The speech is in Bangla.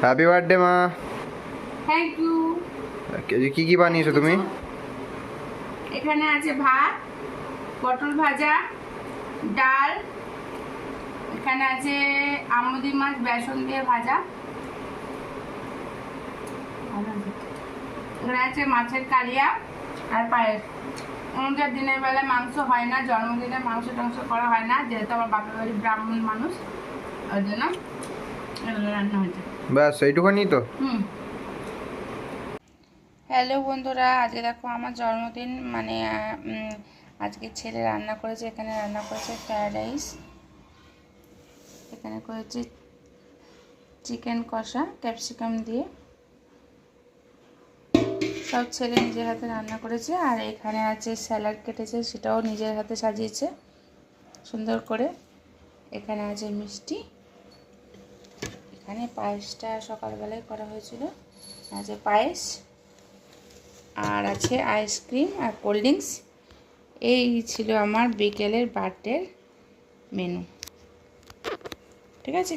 হ্যাপি বার্থডে মা। Thank you. কি কি বানিয়েছো তুমি? এখানে আছে ভাত, পটল ভাজা, ডাল, এখানে আছে আমুদি মাছ বেসন দিয়ে ভাজা, এখানে আছে মাছের কালিয়া আর পায়েস। আমাদের দিনের বেলা মাংস হয় না, জন্মদিনে মাংস টাংস করা হয় না, যেহেতু আমার বাপের বাড়ি ব্রাহ্মণ মানুষ, ওই জন্য এগুলো রান্না হয়েছে। ব্যাস এইটুখানি তো। হ্যালো বন্ধুরা, আজকে দেখো আমার জন্মদিন, মানে আজকে ছেলে রান্না করেছে। এখানে রান্না করেছে ফ্রায়েড রাইস, এখানে করেছে চিকেন কষা ক্যাপসিকাম দিয়ে, সব ছেলে নিজের হাতে রান্না করেছে। আর এখানে আছে স্যালাড কেটেছে, সেটাও নিজের হাতে সাজিয়েছে সুন্দর করে। এখানে আছে মিষ্টি, এখানে পায়েসটা সকালবেলায় করা হয়েছিল, আছে পায়েস, আর আছে আইসক্রিম আর কোল্ড ড্রিঙ্কস। এই ছিল আমার বিকেলের বার্থডের মেনু। ঠিক আছে।